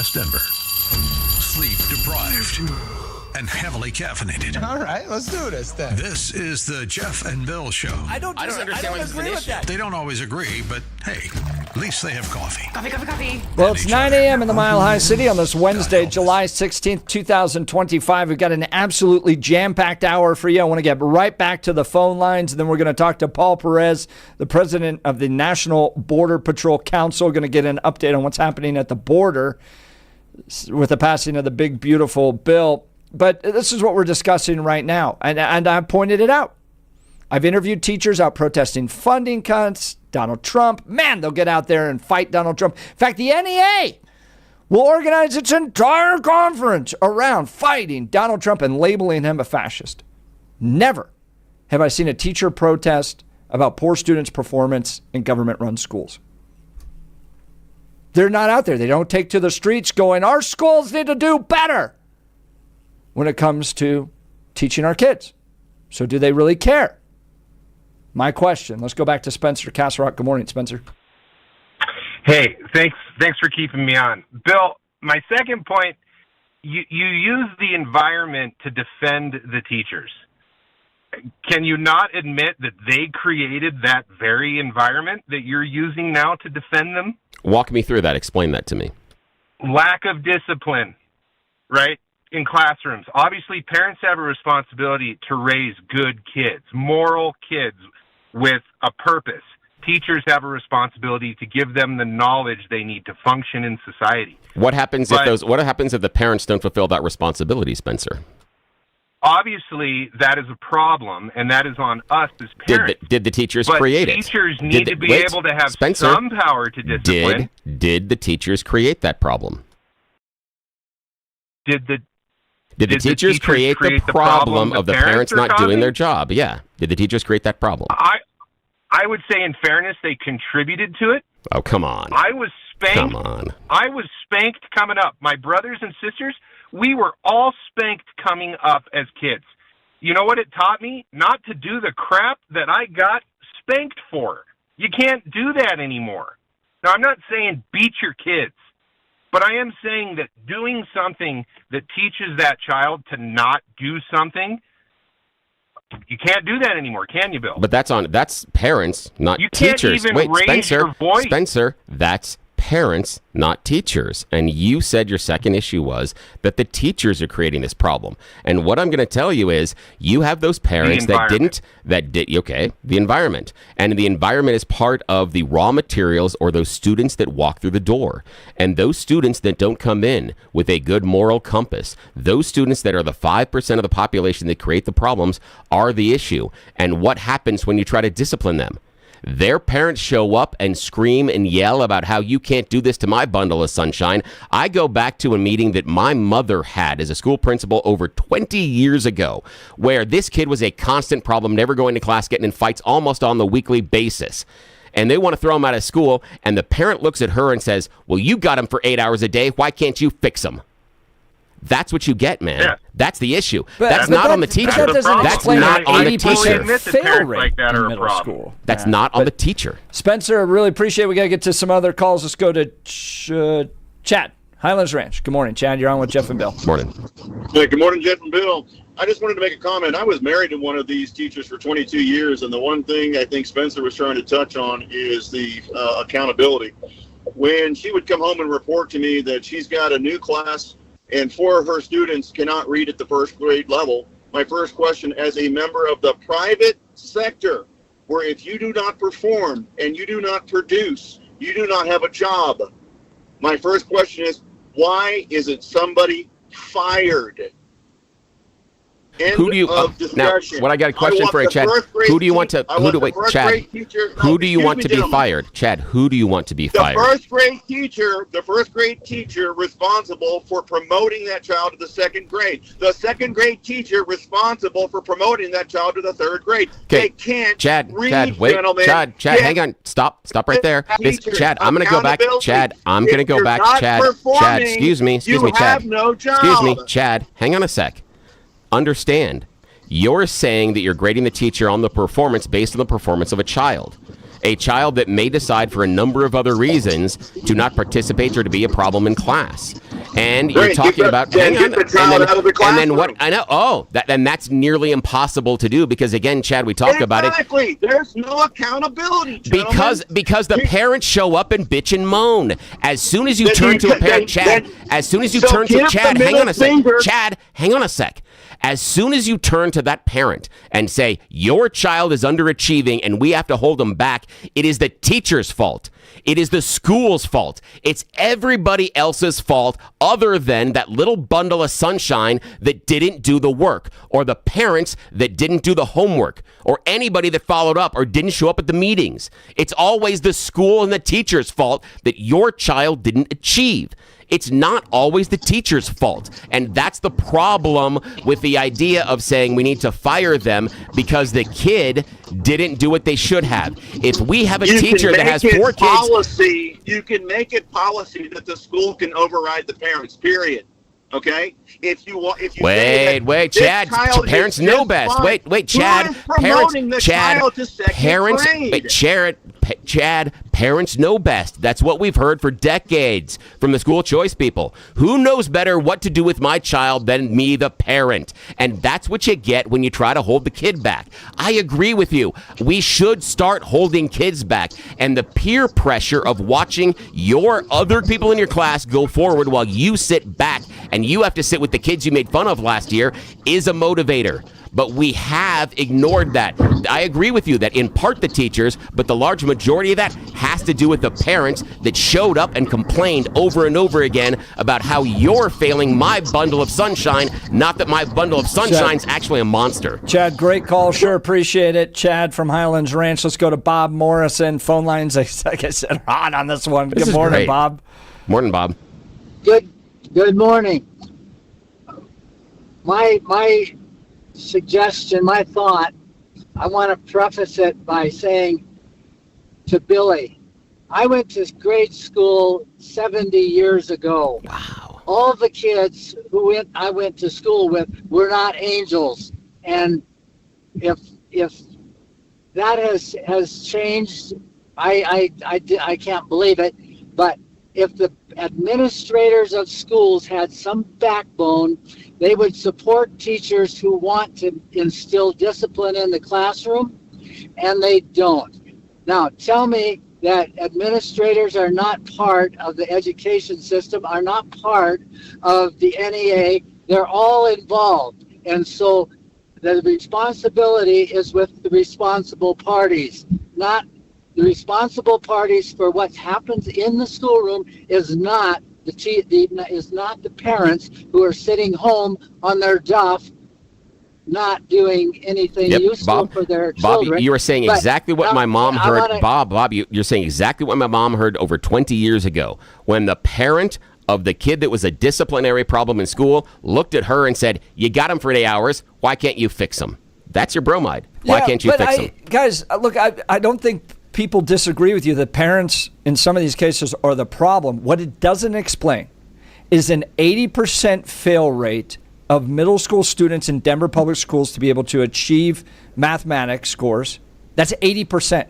West Denver. Sleep deprived and heavily caffeinated. All right, let's do this then. This is the Jeff and Bill Show. I don't agree with that. They don't always agree, but hey, at least they have coffee. Coffee. Well, it's 9 a.m. in the Mile High City on this Wednesday, July 16th, 2025. We've got an absolutely jam-packed hour for you. I want to get right back to the phone lines, and then we're going to talk to Paul Perez, the president of the National Border Patrol Council. Going to get an update on what's happening at the border with the passing of the big, beautiful bill. But this is what we're discussing right now, and I pointed it out. I've interviewed teachers out protesting funding cuts, Donald Trump. Man, they'll get out there and fight Donald Trump. In fact, the NEA will organize its entire conference around fighting Donald Trump and labeling him a fascist. Never have I seen a teacher protest about poor students' performance in government-run schools. They're not out there. They don't take to the streets going, our schools need to do better when it comes to teaching our kids. So do they really care? My question. Let's go back to Spencer Castle Rock. Good morning, Spencer. Hey, thanks for keeping me on. Bill, my second point, you use the environment to defend the teachers. Can you not admit that they created that very environment that you're using now to defend them? Walk me through that. Explain that to me. Lack of discipline, right? In classrooms. Obviously, parents have a responsibility to raise good kids, moral kids with a purpose. Teachers have a responsibility to give them the knowledge they need to function in society. What happens if the parents don't fulfill that responsibility, Spencer? Obviously, that is a problem, and that is on us as parents. Did the teachers create it? Teachers need to be able to have some power to discipline. Did the teachers create that problem? Did the teachers create the problem of the parents not doing their job? Yeah. Did the teachers create that problem? I would say, in fairness, they contributed to it. Oh, come on. I was spanked. Come on. I was spanked coming up. My brothers and sisters, we were all spanked coming up as kids. You know what it taught me? Not to do the crap that I got spanked for. You can't do that anymore. Now, I'm not saying beat your kids. But I am saying that doing something that teaches that child to not do something, you can't do that anymore, can you, Bill? But that's parents, not you can't teachers. Even Wait, raise Spencer, your voice. Spencer, that's parents, not teachers. And you said your second issue was that the teachers are creating this problem. And what I'm going to tell you is you have those parents the environment. And the environment is part of the raw materials or those students that walk through the door. And those students that don't come in with a good moral compass, those students that are the 5% of the population that create the problems are the issue. And what happens when you try to discipline them? Their parents show up and scream and yell about how you can't do this to my bundle of sunshine. I go back to a meeting that my mother had as a school principal over 20 years ago, where this kid was a constant problem, never going to class, getting in fights almost on the weekly basis. And they want to throw him out of school, and the parent looks at her and says, well, you got him for 8 hours a day. Why can't you fix him? That's what you get, man. Yeah. That's the issue. That's not on the teacher. That's not on the teacher. Fail rate in middle school. That's not on the teacher. Spencer, I really appreciate it. We got to get to some other calls. Let's go to Chad, Highlands Ranch. Good morning, Chad. You're on with Jeff and Bill. Morning. Hey, good morning, Jeff and Bill. I just wanted to make a comment. I was married to one of these teachers for 22 years, and the one thing I think Spencer was trying to touch on is the accountability. When she would come home and report to me that she's got a new class and 4 of her students cannot read at the first grade level, my first question as a member of the private sector, where if you do not perform and you do not produce, you do not have a job. My first question is, why isn't somebody fired? Who do you now? What I got a question for you, Chad. Who do you want to? Who do wait, Chad? Who do you want to be fired, Chad? Who do you want to be fired? The first grade teacher responsible for promoting that child to the second grade. The second grade teacher responsible for promoting that child to the third grade. Okay, they can't. Chad, wait, gentlemen. Chad, hang on. Stop right there. Chad, I'm going to go back. Chad, I'm going to go back. Chad, excuse me, Chad. You have no job. Excuse me, Chad. Hang on a sec. Understand, you're saying that you're grading the teacher on the performance based on the performance of a child that may decide for a number of other reasons to not participate or to be a problem in class. And you're Great. talking about Get the child out of the and then classroom. what? I know. Oh, and that's nearly impossible to do because again, Chad, we talk about it. Exactly. There's no accountability, gentlemen. Because the parents show up and bitch and moan. As soon as you turn to a parent, Chad. As soon as you turn to Chad, hang on a sec. Chad, hang on a sec. As soon as you turn to that parent and say, your child is underachieving and we have to hold them back, it is the teacher's fault. It is the school's fault. It's everybody else's fault other than that little bundle of sunshine that didn't do the work, or the parents that didn't do the homework, or anybody that followed up or didn't show up at the meetings. It's always the school and the teacher's fault that your child didn't achieve. It's not always the teacher's fault. And that's the problem with the idea of saying we need to fire them because the kid didn't do what they should have. If we have a teacher that has 4 kids... You can make it policy that the school can override the parents, period. Okay? If you Wait, Chad. Parents know best. Wait, Chad. Chad, parents know best. That's what we've heard for decades from the school choice people. Who knows better what to do with my child than me, the parent? And that's what you get when you try to hold the kid back. I agree with you. We should start holding kids back. And the peer pressure of watching your other people in your class go forward while you sit back and you have to sit with the kids you made fun of last year is a motivator. But we have ignored that. I agree with you that in part the teachers, but the large majority of that has to do with the parents that showed up and complained over and over again about how you're failing my bundle of sunshine, not that my bundle of sunshine's actually a monster. Chad, great call. Sure appreciate it. Chad from Highlands Ranch. Let's go to Bob Morrison. Phone lines, like I said, are on this one. Good morning, great. Bob. Morning, Bob. Good morning. My suggestion, my thought, I want to preface it by saying to Billy, I went to grade school 70 years ago. Wow. All the kids I went to school with were not angels. And if that has changed, I can't believe it. But if the administrators of schools had some backbone, they would support teachers who want to instill discipline in the classroom, and they don't. Now, tell me that administrators are not part of the education system, are not part of the NEA. They're all involved. And so the responsibility is with the responsible parties, not the responsible parties for what happens in the schoolroom is not the parents who are sitting home on their duff, not doing anything useful for their children. Bob, you were saying exactly what my mom heard. Bob, you're saying exactly what my mom heard over 20 years ago when the parent of the kid that was a disciplinary problem in school looked at her and said, "You got him for 8 hours. Why can't you fix him?" That's your bromide. Why can't you fix him? Guys, look, I don't think people disagree with you. The parents in some of these cases are the problem. What it doesn't explain is an 80% fail rate of middle school students in Denver public schools to be able to achieve mathematics scores. That's 80%.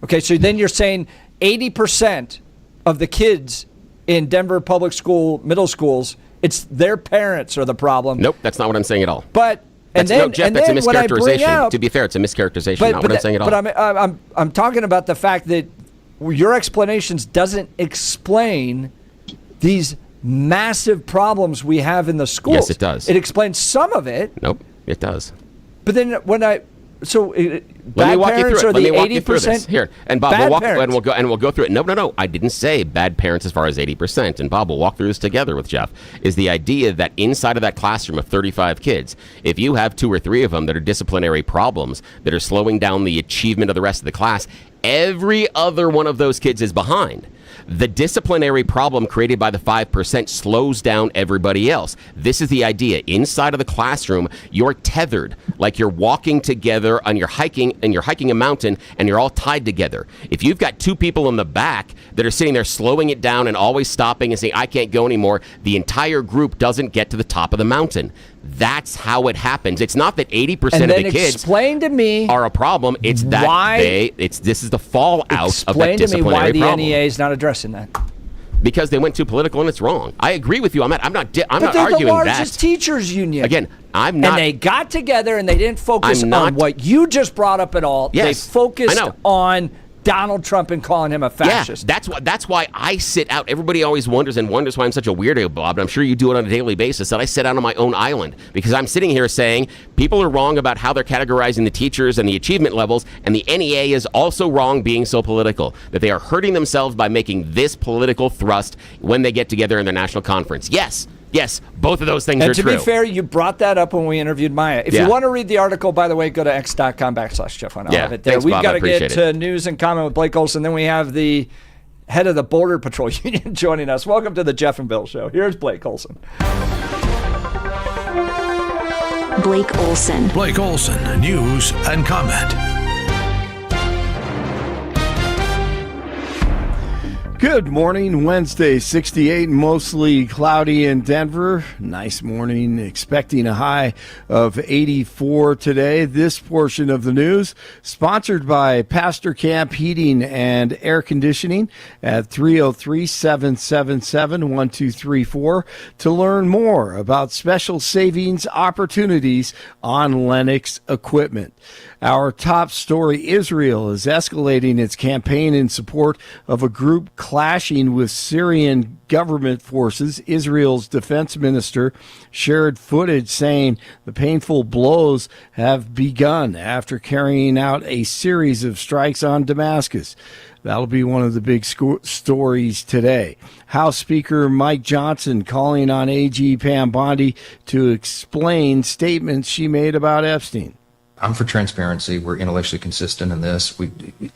Okay, so then you're saying 80% of the kids in Denver public school, middle schools, it's their parents are the problem. Nope, that's not what I'm saying at all. But that's a mischaracterization. To be fair, it's a mischaracterization. Not what I'm saying at all. But I'm talking about the fact that your explanations doesn't explain these massive problems we have in the schools. Yes, it does. It explains some of it. Nope, it does. But then bad parents are Let me the walk you through 80%. this. Here, and Bob, we'll go through it. No. I didn't say bad parents as far as 80%. And Bob, we'll walk through this together with Jeff. Is the idea that inside of that classroom of 35 kids, if you have 2 or 3 of them that are disciplinary problems that are slowing down the achievement of the rest of the class, every other one of those kids is behind. The disciplinary problem created by the 5% slows down everybody else. This is the idea. Inside of the classroom, you're tethered, like you're walking together and you're hiking a mountain and you're all tied together. If you've got 2 people in the back that are sitting there slowing it down and always stopping and saying, "I can't go anymore," the entire group doesn't get to the top of the mountain. That's how it happens. It's not that 80% of the kids explain to me are a problem. It's that this is the fallout of that disciplinary problem. Explain to me why the NEA is not addressing that. because they went too political and it's wrong. I agree with you. I'm not But arguing they're the that. largest teachers union. Again, I'm not. And they got together and they didn't focus I'm not- on what you just brought up at all. Yes, they focused I know. on Donald Trump and calling him a fascist. Yeah, that's why I sit out. Everybody always wonders why I'm such a weirdo, Bob. And I'm sure you do it on a daily basis. That I sit out on my own island because I'm sitting here saying people are wrong about how they're categorizing the teachers and the achievement levels, and the NEA is also wrong being so political. That they are hurting themselves by making this political thrust when they get together in their national conference. Yes, both of those things and are to true. be fair, you brought that up when we interviewed Maya. If Yeah. you want to read the article, by the way, go to x.com/Jeff. I'll have it there. Thanks, We've Bob. got I to appreciate get it. to news and comment with Blake Olson. Then we have the head of the Border Patrol Union joining us. Welcome to the Jeff and Bill Show. Here's Blake Olson. Blake Olson. Blake Olson, news and comment. Good morning, Wednesday, 68, mostly cloudy in Denver. Nice morning, expecting a high of 84 today. This portion of the news sponsored by Pastor Camp Heating and Air Conditioning at 303-777-1234 to learn more about special savings opportunities on Lennox equipment. Our top story, Israel is escalating its campaign in support of a group clashing with Syrian government forces. Israel's defense minister shared footage saying the painful blows have begun after carrying out a series of strikes on Damascus. That'll be one of the big stories today. House Speaker Mike Johnson calling on AG Pam Bondi to explain statements she made about Epstein. I'm for transparency. We're intellectually consistent in this.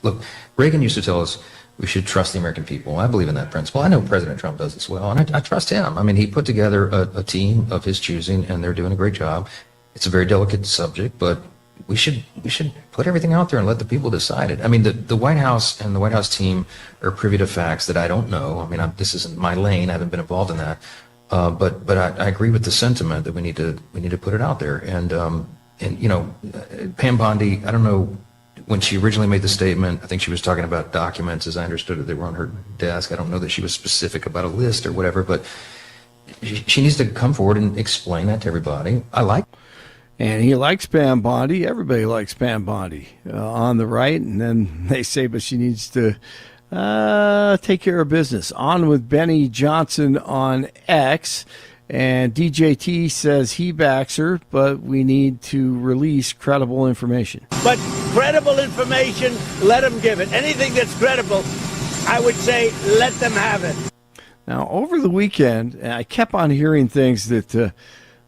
Look, Reagan used to tell us we should trust the American people. I believe in that principle. I know President Trump does as well, and I trust him. I mean, he put together a team of his choosing, and they're doing a great job. It's a very delicate subject, but we should put everything out there and let the people decide it. I mean, the White House and the White House team are privy to facts that I don't know. I mean, this isn't my lane. I haven't been involved in that. But I agree with the sentiment that we need to put it out there. And you know, Pam Bondi, I don't know, when she originally made the statement, I think she was talking about documents, as I understood it, they were on her desk. I don't know that she was specific about a list or whatever, but she needs to come forward and explain that to everybody. And he likes Pam Bondi. Everybody likes Pam Bondi on the right. And then they say, but she needs to take care of business. On with Benny Johnson on X. And DJT says he backs her, but we need to release credible information. But credible information, let them give it. Anything that's credible, I would say let them have it. Now, over the weekend, I kept on hearing things that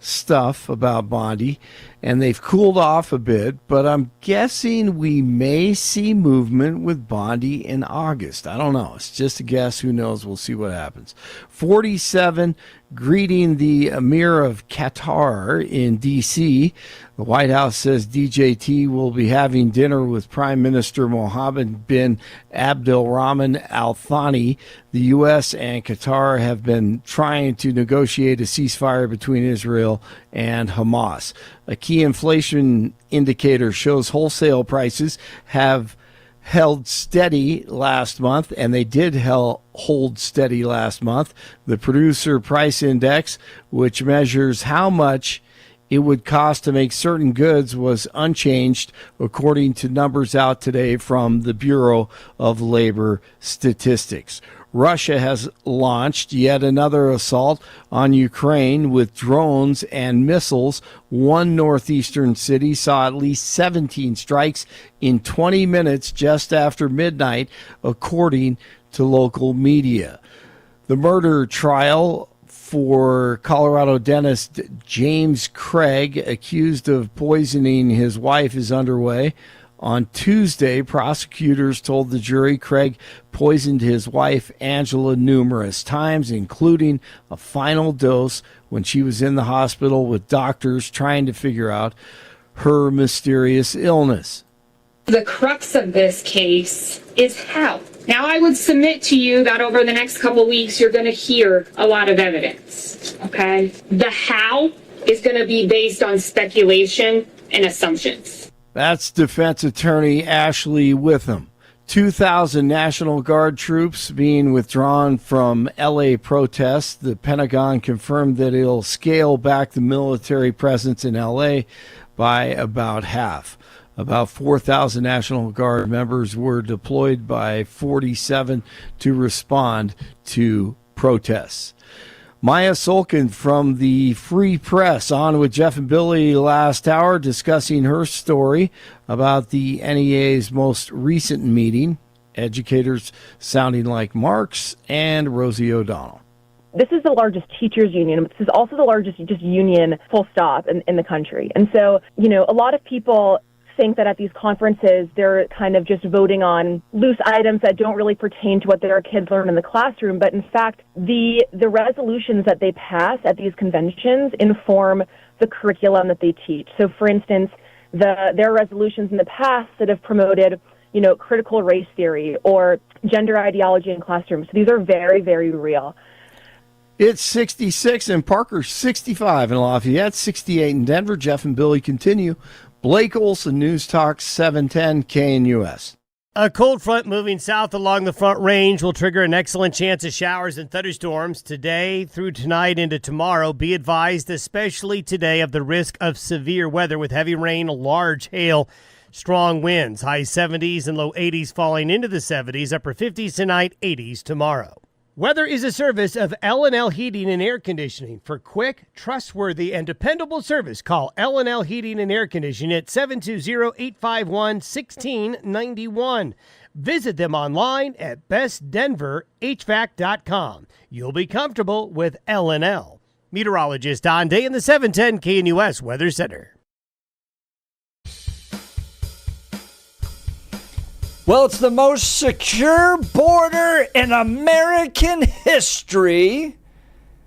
stuff about Bondi, and they've cooled off a bit, but I'm guessing we may see movement with Bondi in August. I don't know. It's just a guess. Who knows? We'll see what happens. 47 greeting the Emir of Qatar in D.C. The White House says DJT will be having dinner with Prime Minister Mohammed bin Abdulrahman Al Thani. The U.S. and Qatar have been trying to negotiate a ceasefire between Israel and Hamas. A key inflation indicator shows wholesale prices have held steady last month, and they did hold steady last month. The producer price index, which measures how much it would cost to make certain goods, was unchanged according to numbers out today from the Bureau of Labor Statistics. Russia has launched yet another assault on Ukraine with drones and missiles. One northeastern city saw at least 17 strikes in 20 minutes just after midnight, according to local media. The murder trial for Colorado dentist James Craig, accused of poisoning his wife, is underway. On Tuesday, prosecutors told the jury Craig poisoned his wife, Angela, numerous times, including a final dose when she was in the hospital with doctors trying to figure out her mysterious illness. The crux of this case is how. Now, I would submit to you that over the next couple of weeks, you're going to hear a lot of evidence, okay? The how is going to be based on speculation and assumptions. That's defense attorney Ashley Witham 2,000 National Guard troops being withdrawn from L.A. protests. The Pentagon confirmed that it'll scale back the military presence in L.A. by about half. About 4,000 National Guard members were deployed by 47 to respond to protests. Maya Solkin from the Free Press on with Jeff and Billy last hour discussing her story about the NEA's most recent meeting. Educators sounding like Marx and Rosie O'Donnell. This is the largest teachers union. This is also the largest just union, full stop, in the country. And so, a lot of people think that at these conferences, they're kind of just voting on loose items that don't really pertain to what their kids learn in the classroom. But in fact, the resolutions that they pass at these conventions inform the curriculum that they teach. So for instance, there are resolutions in the past that have promoted, critical race theory or gender ideology in classrooms. So these are very, very real. It's 66 in Parker, 65 in Lafayette, 68 in Denver. Jeff and Billy continue. Blake Olson, News Talk 710 KNUS. A cold front moving south along the Front Range will trigger an excellent chance of showers and thunderstorms today through tonight into tomorrow. Be advised, especially today, of the risk of severe weather with heavy rain, large hail, strong winds. High 70s and low 80s falling into the 70s, upper 50s tonight, 80s tomorrow. Weather is a service of L&L Heating and Air Conditioning. For quick, trustworthy, and dependable service, call L&L Heating and Air Conditioning at 720-851-1691. Visit them online at bestdenverhvac.com. You'll be comfortable with L&L. Meteorologist Don Day in the 710 KNUS Weather Center. Well, it's the most secure border in American history,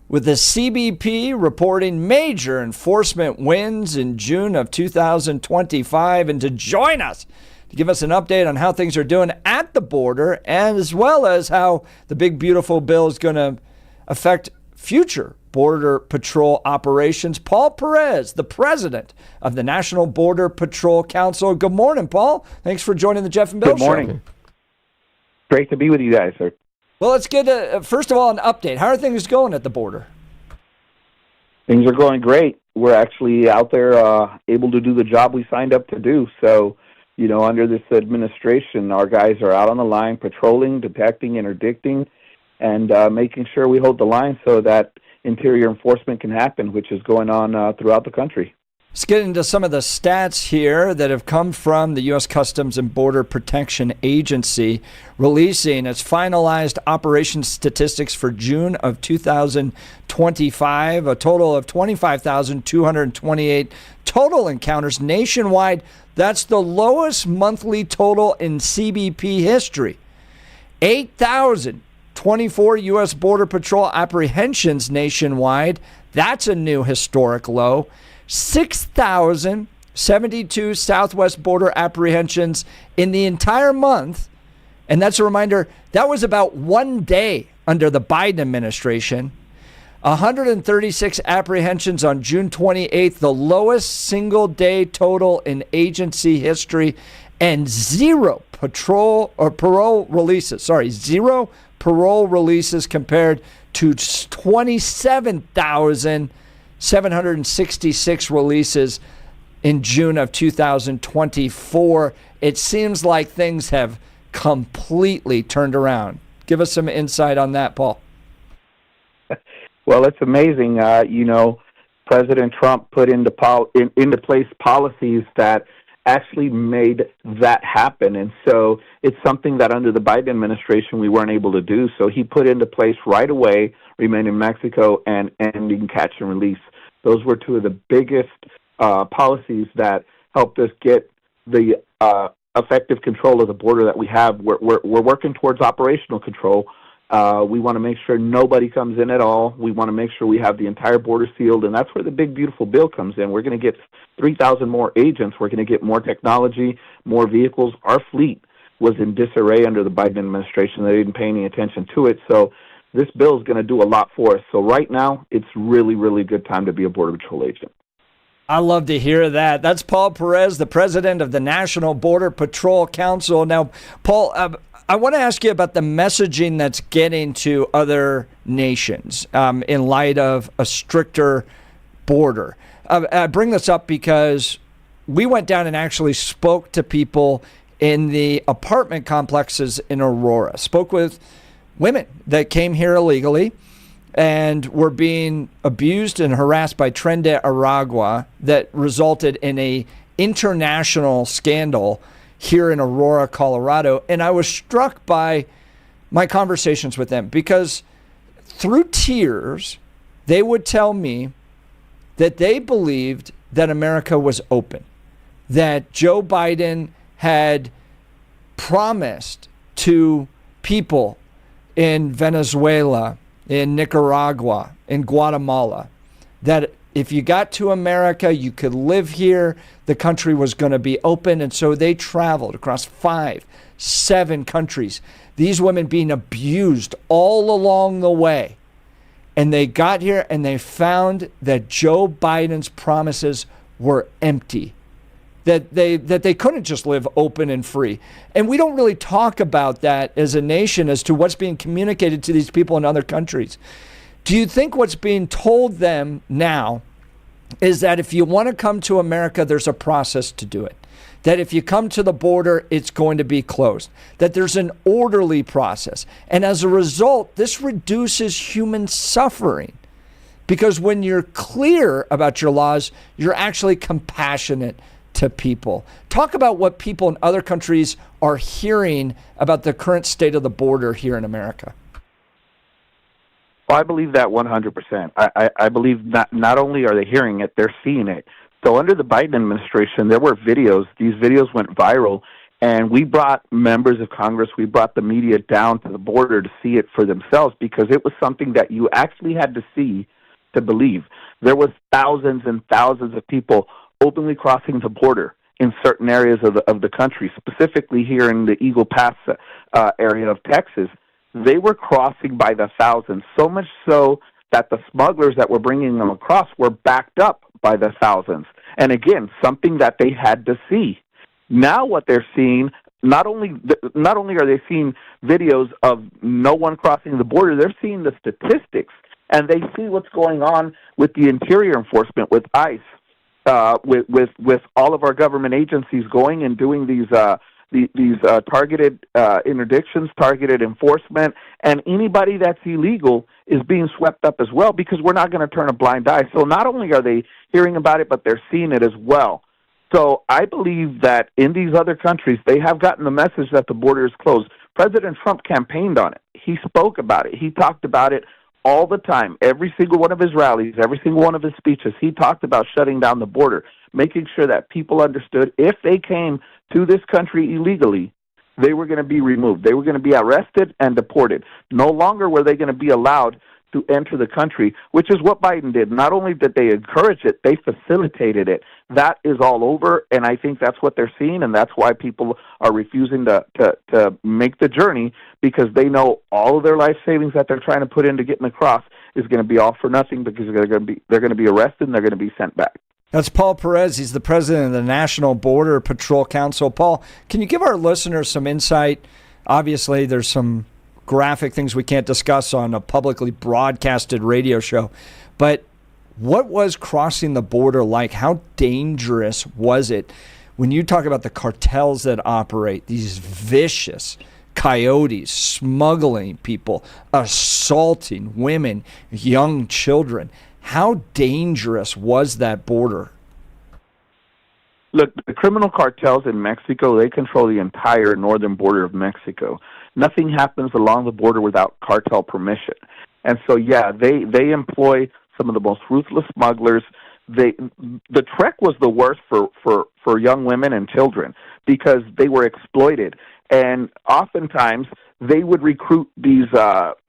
with the CBP reporting major enforcement wins in June of 2025. And to join us to give us an update on how things are doing at the border, and as well as how the big, beautiful bill is going to affect future Border Patrol operations, Paul Perez, the president of the National Border Patrol Council. Good morning, Paul. Thanks for joining the Jeff and Bill Show. Good morning. Great to be with you guys, sir. Well, let's get, first of all, an update. How are things going at the border? Things are going great. We're actually out there able to do the job we signed up to do. So, under this administration, our guys are out on the line patrolling, detecting, interdicting, and making sure we hold the line so that interior enforcement can happen, which is going on throughout the country. Let's get into some of the stats here that have come from the U.S. Customs and Border Protection Agency, releasing its finalized operations statistics for June of 2025, a total of 25,228 total encounters nationwide. That's the lowest monthly total in CBP history. 8,024 U.S. Border Patrol apprehensions nationwide. That's a new historic low. 6,072 Southwest border apprehensions in the entire month. And that's a reminder, that was about 1 day under the Biden administration. 136 apprehensions on June 28th, the lowest single day total in agency history, and zero parole releases compared to 27,766 releases in June of 2024. It seems like things have completely turned around. Give us some insight on that, Paul. Well, it's amazing. President Trump put into place policies that actually made that happen. And so it's something that under the Biden administration we weren't able to do. So he put into place right away, remain in Mexico and ending catch and release. Those were two of the biggest policies that helped us get the effective control of the border that we have. We're working towards operational control. We want to make sure nobody comes in at all. We want to make sure we have the entire border sealed, and that's where the big, beautiful bill comes in. We're going to get 3,000 more agents. We're going to get more technology, more vehicles. Our fleet was in disarray under the Biden administration. They didn't pay any attention to it. So this bill is going to do a lot for us. So right now, it's really, really good time to be a Border Patrol agent. I love to hear that. That's Paul Perez, the president of the National Border Patrol Council. Now, Paul, I want to ask you about the messaging that's getting to other nations in light of a stricter border. I bring this up because we went down and actually spoke to people in the apartment complexes in Aurora, spoke with women that came here illegally and were being abused and harassed by Tren de Aragua that resulted in a international scandal here in Aurora, Colorado. And I was struck by my conversations with them because through tears, they would tell me that they believed that America was open, that Joe Biden had promised to people in Venezuela, in Nicaragua, in Guatemala, that if you got to America, you could live here, the country was going to be open. And so they traveled across 5, 7 countries, these women being abused all along the way. And they got here and they found that Joe Biden's promises were empty, that they couldn't just live open and free. And we don't really talk about that as a nation as to what's being communicated to these people in other countries. Do you think what's being told them now is that if you want to come to America, there's a process to do it? That if you come to the border, it's going to be closed, that there's an orderly process. And as a result, this reduces human suffering because when you're clear about your laws, you're actually compassionate to people. Talk about what people in other countries are hearing about the current state of the border here in America. Well, I believe that 100%. I believe not only are they hearing it, they're seeing it. So under the Biden administration, there were videos. These videos went viral, and we brought members of Congress, we brought the media down to the border to see it for themselves because it was something that you actually had to see to believe. There was thousands and thousands of people openly crossing the border in certain areas of the country, specifically here in the Eagle Pass area of Texas. They were crossing by the thousands, so much so that the smugglers that were bringing them across were backed up by the thousands. And again, something that they had to see. Now what they're seeing, not only are they seeing videos of no one crossing the border, they're seeing the statistics, and they see what's going on with the Interior Enforcement, with ICE, with all of our government agencies going and doing these targeted interdictions, targeted enforcement, and anybody that's illegal is being swept up as well because we're not going to turn a blind eye. So not only are they hearing about it, but they're seeing it as well. So I believe that in these other countries, they have gotten the message that the border is closed. President Trump campaigned on it. He spoke about it. He talked about it all the time. Every single one of his rallies, every single one of his speeches, he talked about shutting down the border, making sure that people understood if they came to this country illegally, they were going to be removed. They were going to be arrested and deported. No longer were they going to be allowed to enter the country, which is what Biden did. Not only did they encourage it, they facilitated it. That is all over, and I think that's what they're seeing, and that's why people are refusing to make the journey, because they know all of their life savings that they're trying to put into getting across is going to be all for nothing because they're going to be arrested and they're going to be sent back. That's Paul Perez. He's the president of the National Border Patrol Council. Paul, can you give our listeners some insight? Obviously, there's some graphic things we can't discuss on a publicly broadcasted radio show, but what was crossing the border like? How dangerous was it? When you talk about the cartels that operate, these vicious coyotes smuggling people, assaulting women, young children, how dangerous was that border? Look, the criminal cartels in Mexico, they control the entire northern border of Mexico. Nothing happens along the border without cartel permission. And so, yeah, they employ some of the most ruthless smugglers. The trek was the worst for young women and children because they were exploited. And oftentimes, they would recruit these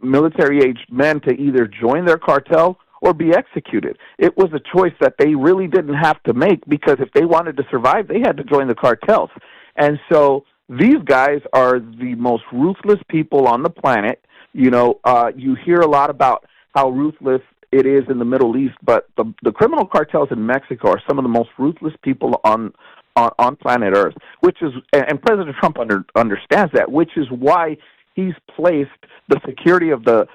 military-aged men to either join their cartel or be executed. It was a choice that they really didn't have to make because if they wanted to survive, they had to join the cartels. And so these guys are the most ruthless people on the planet. You know, you hear a lot about how ruthless it is in the Middle East, but the criminal cartels in Mexico are some of the most ruthless people on planet Earth, which is, and President Trump understands that, which is why he's placed the security of the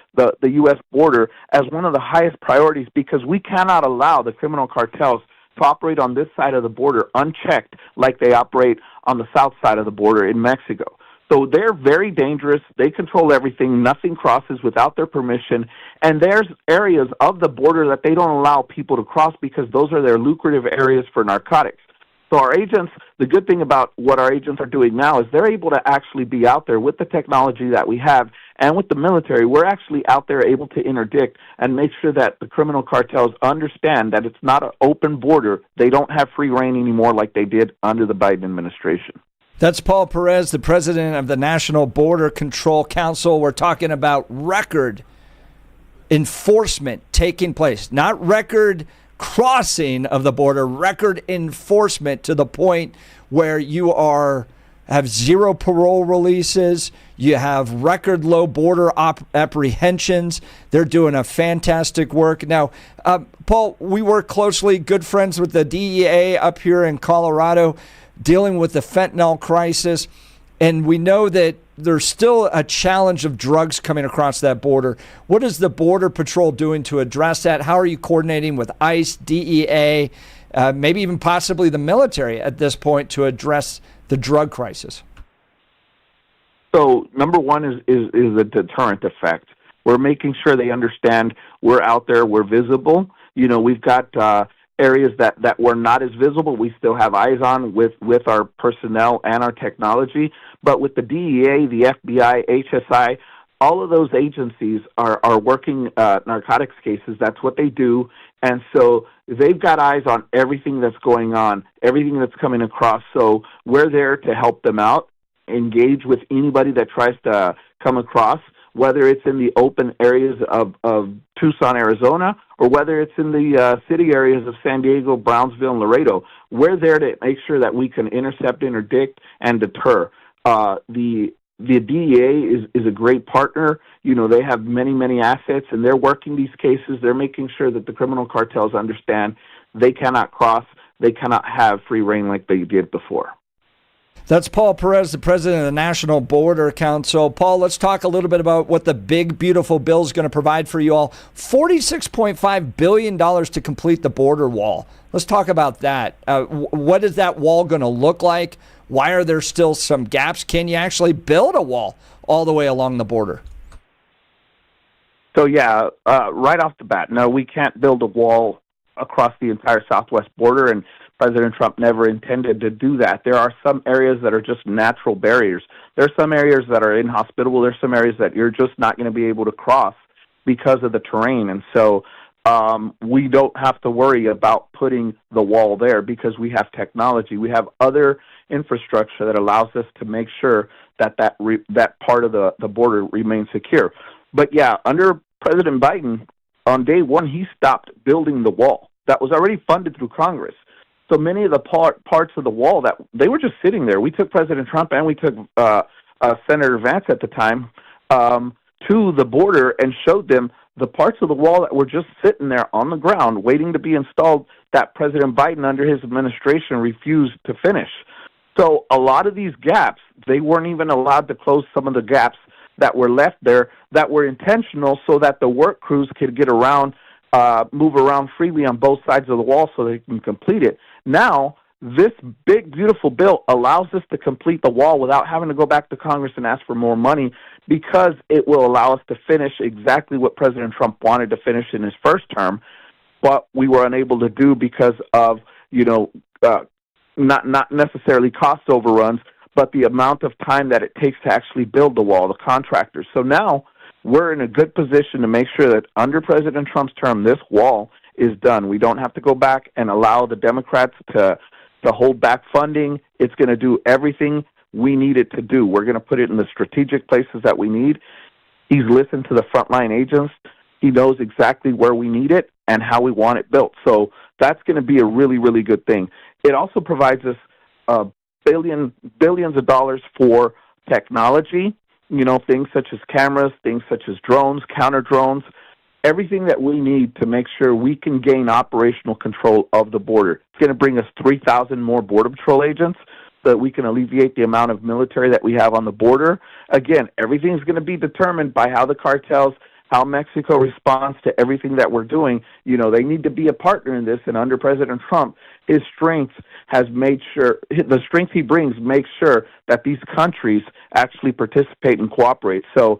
U.S. border as one of the highest priorities, because we cannot allow the criminal cartels to operate on this side of the border unchecked like they operate on the south side of the border in Mexico. So they're very dangerous. They control everything. Nothing crosses without their permission. And there's areas of the border that they don't allow people to cross because those are their lucrative areas for narcotics. So our agents, the good thing about what our agents are doing now is they're able to actually be out there with the technology that we have and with the military. We're actually out there able to interdict and make sure that the criminal cartels understand that it's not an open border. They don't have free reign anymore like they did under the Biden administration. That's Paul Perez, the president of the National Border Control Council. We're talking about record enforcement taking place, not record crossing of the border, record enforcement to the point where you have zero parole releases, you have record low border apprehensions. They're doing a fantastic work. Now, Paul, we work closely, good friends with the DEA up here in Colorado, dealing with the fentanyl crisis, and we know that there's still a challenge of drugs coming across that border. What is the Border Patrol doing to address that? How are you coordinating with ICE, DEA, maybe even possibly the military at this point to address the drug crisis? So number one is a deterrent effect. We're making sure they understand we're out there, we're visible. You know, we've got areas that were not as visible, we still have eyes on with our personnel and our technology. But with the DEA, the FBI, HSI, all of those agencies are working narcotics cases. That's what they do. And so they've got eyes on everything that's going on, everything that's coming across. So we're there to help them out, engage with anybody that tries to come across, whether it's in the open areas of Tucson, Arizona, or whether it's in the city areas of San Diego, Brownsville, and Laredo. We're there to make sure that we can intercept, interdict, and deter. The DEA is a great partner. You know, they have many, many assets, and they're working these cases. They're making sure that the criminal cartels understand they cannot cross, they cannot have free reign like they did before. That's Paul Perez, the president of the National Border Council. Paul, let's talk a little bit about what the big, beautiful bill is going to provide for you all. $46.5 billion to complete the border wall. Let's talk about that. What is that wall going to look like? Why are there still some gaps? Can you actually build a wall all the way along the border? So, yeah, right off the bat, no, we can't build a wall across the entire southwest border, and President Trump never intended to do that. There are some areas that are just natural barriers. There are some areas that are inhospitable. There are some areas that you're just not going to be able to cross because of the terrain. And so we don't have to worry about putting the wall there because we have technology. We have other infrastructure that allows us to make sure that that part of the border remains secure. But, yeah, under President Biden, on day one, he stopped building the wall. That was already funded through Congress. So many of the parts of the wall that they were just sitting there. We took President Trump and we took Senator Vance at the time to the border and showed them the parts of the wall that were just sitting there on the ground waiting to be installed that President Biden under his administration refused to finish. So a lot of these gaps, they weren't even allowed to close some of the gaps that were left there that were intentional so that the work crews could get around, move around freely on both sides of the wall so they can complete it. Now, this big, beautiful bill allows us to complete the wall without having to go back to Congress and ask for more money because it will allow us to finish exactly what President Trump wanted to finish in his first term, but we were unable to do because of, not necessarily cost overruns, but the amount of time that it takes to actually build the wall, the contractors. So now we're in a good position to make sure that under President Trump's term, this wall is done. We don't have to go back and allow the Democrats to hold back funding. It's going to do everything we need it to do. We're going to put it in the strategic places that we need. He's listened to the frontline agents. He knows exactly where we need it and how we want it built. So that's going to be a really, really good thing. It also provides us billions of dollars for technology, things such as cameras, things such as drones, counter drones, everything that we need to make sure we can gain operational control of the border. It's going to bring us 3,000 more Border Patrol agents so that we can alleviate the amount of military that we have on the border. Again, everything's going to be determined by how the cartels, how Mexico responds to everything that we're doing. You know, they need to be a partner in this, and under President Trump, his strength has made sure, the strength he brings makes sure that these countries actually participate and cooperate. So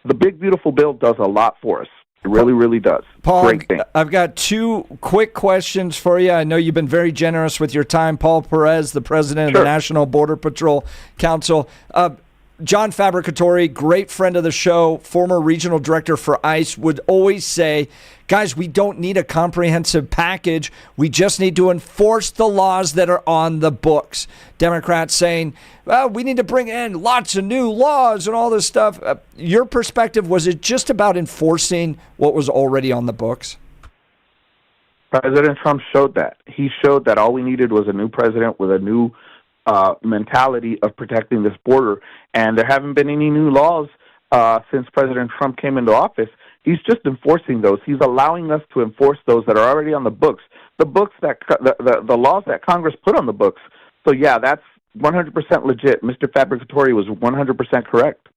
the big, beautiful bill does a lot for us. It really, really does. Paul, Great thing. I've got two quick questions for you. I know you've been very generous with your time. Paul Perez, the president of the National Border Patrol Council. John Fabricatori, great friend of the show, former regional director for ICE, would always say, guys, we don't need a comprehensive package. We just need to enforce the laws that are on the books. Democrats saying, well, we need to bring in lots of new laws and all this stuff. Your perspective, was it just about enforcing what was already on the books? President Trump showed that. He showed that all we needed was a new president with a new mentality of protecting this border. And there haven't been any new laws since President Trump came into office. He's just enforcing those. He's allowing us to enforce those that are already on the books. The books that the laws that Congress put on the books. So yeah, that's 100% legit. Mr. Fabricatori was 100% correct.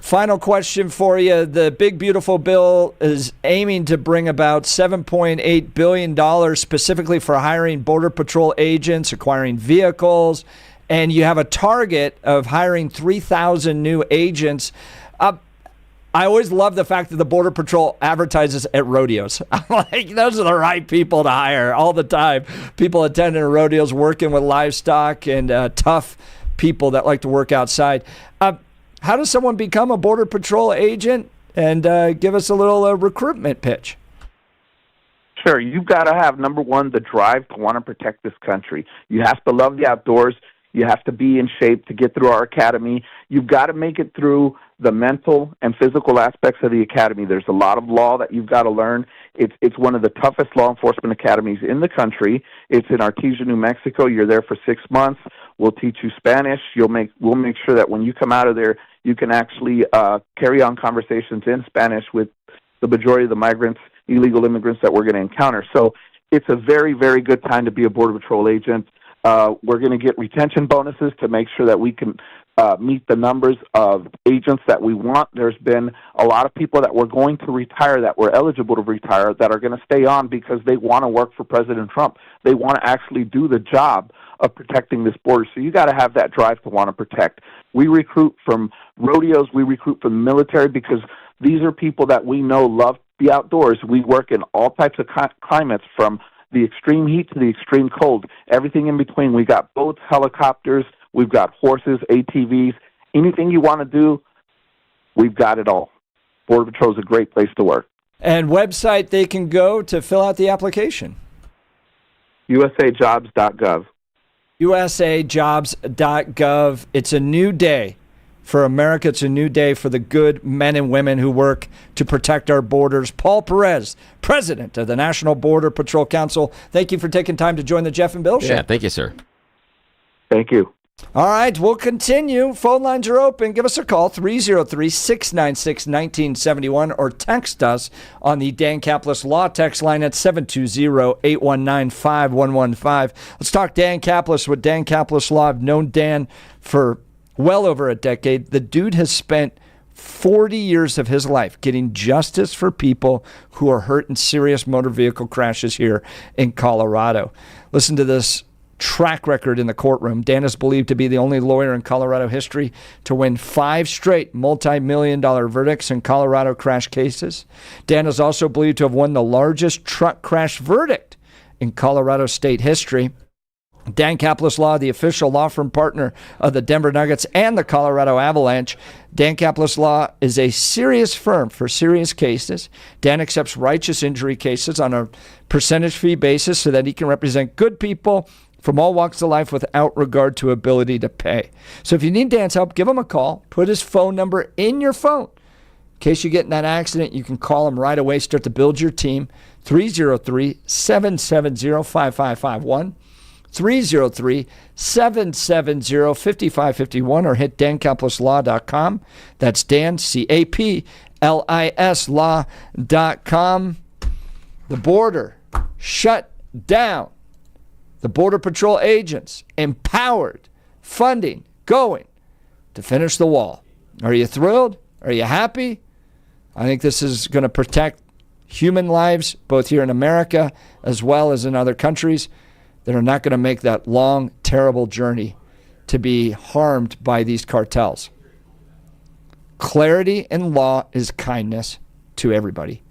Final question for you. The big, beautiful bill is aiming to bring about $7.8 billion specifically for hiring Border Patrol agents, acquiring vehicles, and you have a target of hiring 3,000 new agents. I always love the fact that the Border Patrol advertises at rodeos. I'm like, those are the right people to hire all the time. People attending rodeos, working with livestock, and tough people that like to work outside. How does someone become a Border Patrol agent? And give us a little recruitment pitch. Sure. You've got to have, number one, the drive to want to protect this country. You have to love the outdoors. You have to be in shape to get through our academy. You've got to make it through the mental and physical aspects of the academy. There's a lot of law that you've got to learn. It's one of the toughest law enforcement academies in the country. It's in Artesia, New Mexico. You're there for 6 months. We'll teach you Spanish. We'll make sure that when you come out of there, you can actually carry on conversations in Spanish with the majority of the migrants, illegal immigrants that we're going to encounter. So it's a very, very good time to be a Border Patrol agent. We're going to get retention bonuses to make sure that we can meet the numbers of agents that we want. There's been a lot of people that were going to retire, that were eligible to retire, that are going to stay on because they want to work for President Trump. They want to actually do the job of protecting this border. So you got to have that drive to want to protect. We recruit from rodeos. We recruit from the military because these are people that we know love the outdoors. We work in all types of climates, from the extreme heat to the extreme cold, everything in between. We got boats, helicopters, we've got horses, ATVs, anything you want to do, we've got it all. Border Patrol is a great place to work. And website they can go to fill out the application? usajobs.gov. usajobs.gov. It's a new day for America. It's a new day for the good men and women who work to protect our borders. Paul Perez, president of the National Border Patrol Council, thank you for taking time to join the Jeff and Bill Show. Yeah, thank you, sir. Thank you. All right, we'll continue. Phone lines are open. Give us a call, 303-696-1971, or text us on the Dan Caplis Law text line at 720-819-5115. Let's talk Dan Caplis with Dan Caplis Law. I've known Dan for well over a decade. The dude has spent 40 years of his life getting justice for people who are hurt in serious motor vehicle crashes here in Colorado. Listen to this track record in the courtroom. Dan is believed to be the only lawyer in Colorado history to win 5 straight multi-million-dollar verdicts in Colorado crash cases. Dan is also believed to have won the largest truck crash verdict in Colorado state history. Dan Caplis Law, the official law firm partner of the Denver Nuggets and the Colorado Avalanche. Dan Caplis Law is a serious firm for serious cases. Dan accepts righteous injury cases on a percentage fee basis so that he can represent good people from all walks of life without regard to ability to pay. So if you need Dan's help, give him a call. Put his phone number in your phone. In case you get in that accident, you can call him right away. Start to build your team. 303-770-5551. 303-770-5551, or hit dancapluslaw.com. That's Dan, CAPLUSLAW.com. lislaw.com. The border shut down. The Border Patrol agents empowered, funding going to finish the wall. Are you thrilled? Are you happy? I think this is going to protect human lives, both here in America as well as in other countries that are not going to make that long, terrible journey to be harmed by these cartels. Clarity in law is kindness to everybody.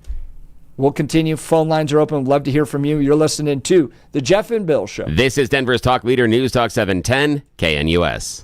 We'll continue. Phone lines are open. We'd love to hear from you. You're listening to The Jeff and Bill Show. This is Denver's Talk Leader, News Talk 710 KNUS.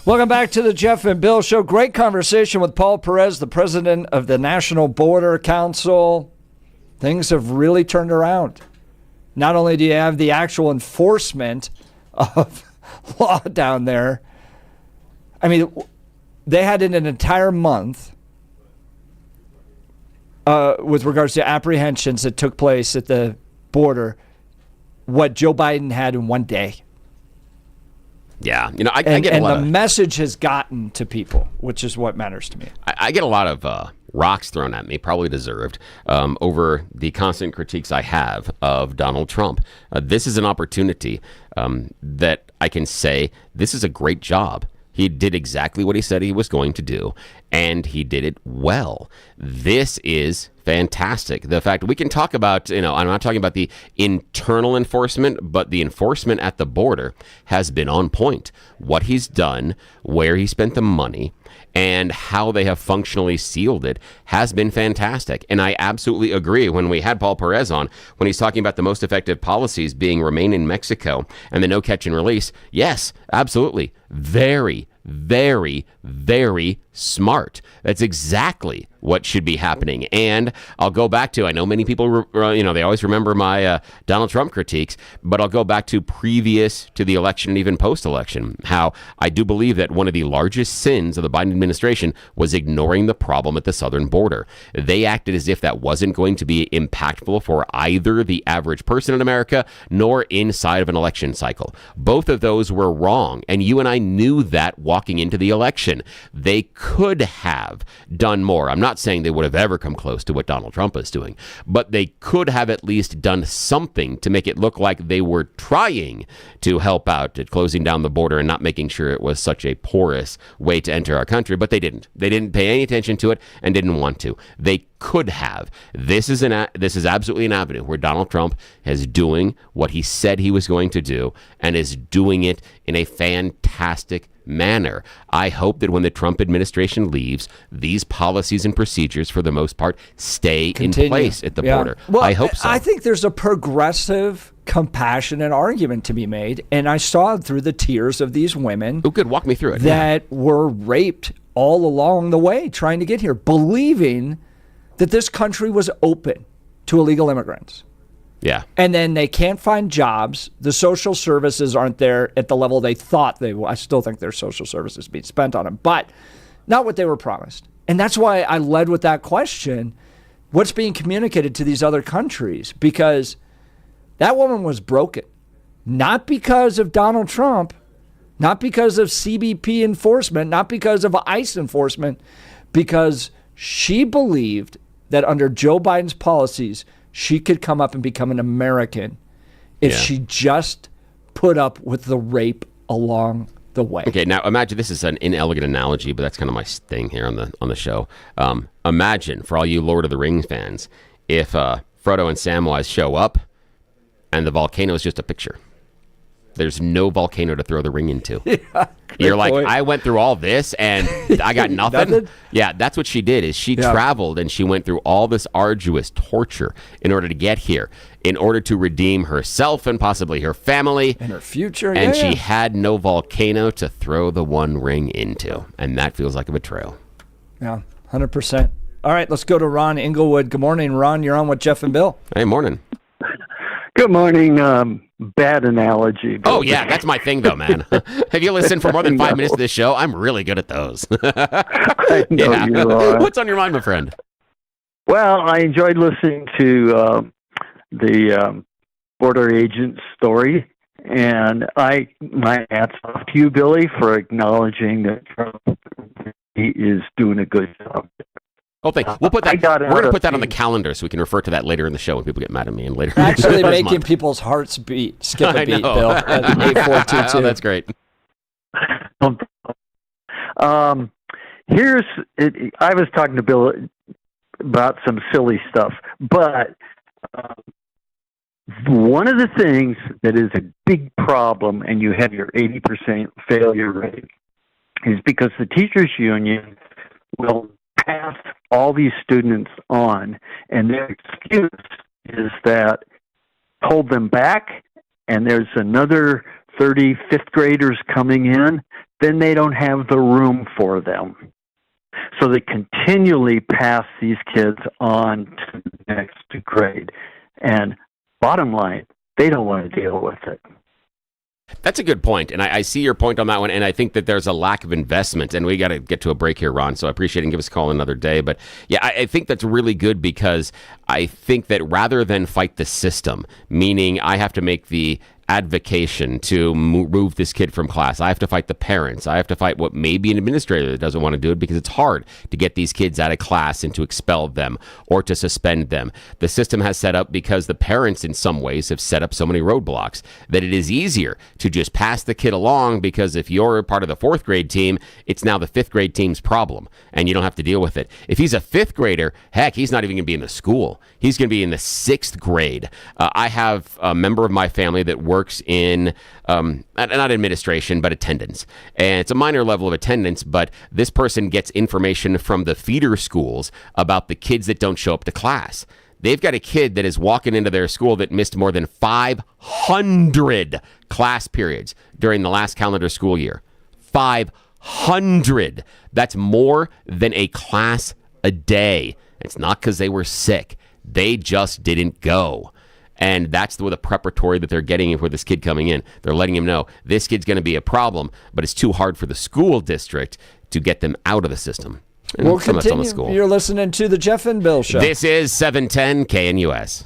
Welcome back to the Jeff and Bill Show. Great conversation with Paul Perez, the president of the National Border Council. Things have really turned around. Not only do you have the actual enforcement of law down there, I mean, they had in an entire month with regards to apprehensions that took place at the border, what Joe Biden had in one day. Yeah, I get a lot and the message has gotten to people, which is what matters to me. I get a lot of rocks thrown at me, probably deserved, over the constant critiques I have of Donald Trump. This is an opportunity that I can say this is a great job. He did exactly what he said he was going to do, and he did it well. This is fantastic. The fact we can talk about, I'm not talking about the internal enforcement, but the enforcement at the border has been on point. What he's done, where he spent the money, and how they have functionally sealed it has been fantastic. And I absolutely agree when we had Paul Perez on, when he's talking about the most effective policies being remain in Mexico and the no catch and release. Yes, absolutely. Very, very, very smart. That's exactly what should be happening. And I'll go back to, I know many people, they always remember my Donald Trump critiques, but I'll go back to previous to the election and even post-election, how I do believe that one of the largest sins of the Biden administration was ignoring the problem at the southern border. They acted as if that wasn't going to be impactful for either the average person in America nor inside of an election cycle. Both of those were wrong, and you and I knew that walking into the election. They could have done more. I'm not saying they would have ever come close to what Donald Trump is doing, but they could have at least done something to make it look like they were trying to help out at closing down the border and not making sure it was such a porous way to enter our country, but they didn't. They didn't pay any attention to it and didn't want to. They could have. This is absolutely an avenue where Donald Trump is doing what he said he was going to do and is doing it in a fantastic manner. I hope that when the Trump administration leaves, these policies and procedures, for the most part, stay in place at the border. Well, I hope so. I think there's a progressive, compassionate argument to be made, and I saw it through the tears of these women. Oh, good. Walk me through it. That were raped all along the way trying to get here, believing that this country was open to illegal immigrants. Yeah. And then they can't find jobs. The social services aren't there at the level they thought they were. I still think there's social services being spent on them, but not what they were promised. And that's why I led with that question. What's being communicated to these other countries? Because that woman was broken. Not because of Donald Trump, not because of CBP enforcement, not because of ICE enforcement, because she believed that under Joe Biden's policies, she could come up and become an American if she just put up with the rape along the way. Okay, now imagine, this is an inelegant analogy, but that's kind of my thing here on the show. Imagine, for all you Lord of the Rings fans, if Frodo and Samwise show up and the volcano is just a picture. There's no volcano to throw the ring into. Yeah, you're like, point. I went through all this and I got nothing. Yeah, that's what she did. Is she traveled and she went through all this arduous torture in order to get here, in order to redeem herself and possibly her family and her future. And she had no volcano to throw the one ring into, and that feels like a betrayal. Yeah, 100%. All right, let's go to Ron Inglewood. Good morning, Ron. You're on with Jeff and Bill. Hey, morning. Good morning. Bad analogy. Oh, yeah, that's my thing, though, man. Have you listened for more than 5 minutes to this show? I'm really good at those. I know you are. What's on your mind, my friend? Well, I enjoyed listening to the border agent story, and my hats off to you, Billy, for acknowledging that Trump is doing a good job. Oh, thank you. We'll put that. We're going to put that on the calendar so we can refer to that later in the show when people get mad at me and later. Actually, making people's hearts beat, skip a beat, Bill. At 8422. Oh, that's great. I was talking to Bill about some silly stuff, but one of the things that is a big problem, and you have your 80% failure rate, is because the teachers union will pass all these students on, and their excuse is that hold them back, and there's another 30 fifth graders coming in then they don't have the room for them. So they continually pass these kids on to the next grade. And bottom line, they don't want to deal with it. That's a good point, and I see your point on that one, and I think that there's a lack of investment, and we got to get to a break here, Ron, so I appreciate it, and give us a call another day. But yeah, I think that's really good, because I think that rather than fight the system, meaning I have to make the advocation to move this kid from class, I have to fight the parents, I have to fight what maybe an administrator that doesn't want to do it, because it's hard to get these kids out of class and to expel them or to suspend them. The system has set up, because the parents in some ways have set up so many roadblocks, that it is easier to just pass the kid along, because if you're part of the 4th grade team, it's now the 5th grade team's problem and you don't have to deal with it. If he's a 5th grader, heck, he's not even going to be in the school. He's going to be in the 6th grade. I have a member of my family that works in not administration, but attendance. And it's a minor level of attendance, but this person gets information from the feeder schools about the kids that don't show up to class. They've got a kid that is walking into their school that missed more than 500 class periods during the last calendar school year. 500. That's more than a class a day. It's not because they were sick. They just didn't go. And that's the preparatory that they're getting for this kid coming in. They're letting him know this kid's going to be a problem, but it's too hard for the school district to get them out of the system. And we'll some of that's on the continue. school. You're listening to the Jeff and Bill Show. This is 710 KNUS.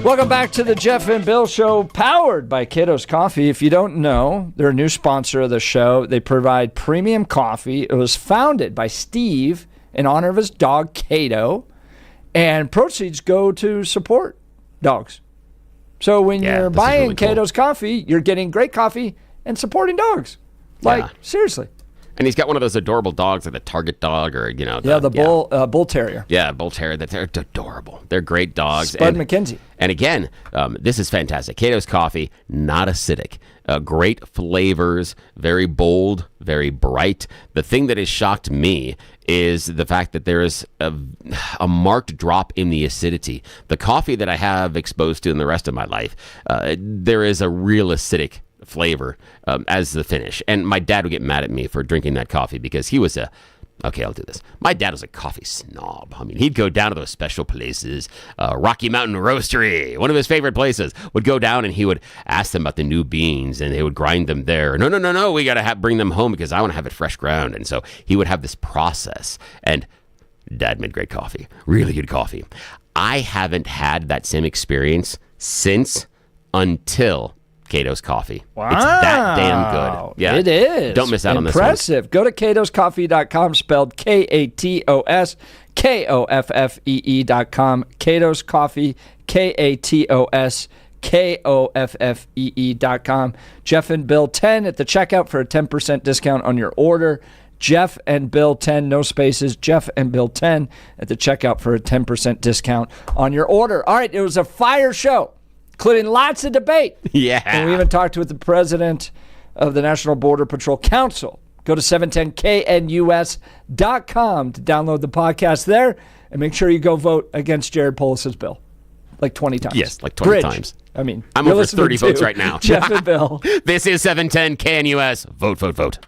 Welcome back to the Jeff and Bill Show, powered by Cato's Coffee. If you don't know, they're a new sponsor of the show. They provide premium coffee. It was founded by Steve in honor of his dog, Cato, and proceeds go to support dogs. So when you're buying really Cato's Coffee, you're getting great coffee and supporting dogs. Seriously. And he's got one of those adorable dogs, like the Target dog, or bull terrier. Yeah, bull terrier. They're adorable. They're great dogs. Spud McKenzie. And again, this is fantastic. Cato's Coffee, not acidic. Great flavors, very bold, very bright. The thing that has shocked me is the fact that there is a marked drop in the acidity. The coffee that I have exposed to in the rest of my life, there is a real acidic flavor as the finish. And my dad would get mad at me for drinking that coffee because he was okay, I'll do this. My dad was a coffee snob. I mean, he'd go down to those special places, Rocky Mountain Roastery, one of his favorite places, would go down and he would ask them about the new beans and they would grind them there. No, we got to bring them home because I want to have it fresh ground. And so he would have this process. And Dad made great coffee, really good coffee. I haven't had that same experience until Cato's Coffee. Wow. It's that damn good. Yeah. It is. Don't miss out on this one. Impressive. Go to catoscoffee.com, spelled Katos, KOFFEE.com. Cato's Coffee, Katos, KOFFEE.com. Jeff and Bill 10 at the checkout for a 10% discount on your order. Jeff and Bill 10, no spaces. Jeff and Bill 10 at the checkout for a 10% discount on your order. All right, it was a fire show, including lots of debate. Yeah. And we even talked with the president of the National Border Patrol Council. Go to 710knus.com to download the podcast there, and make sure you go vote against Jared Polis's bill. Like 20 times. Yes, like 20 times. I mean, I'm over 30 votes right now. Jeff and Bill. This is 710 KNUS. Vote, vote, vote.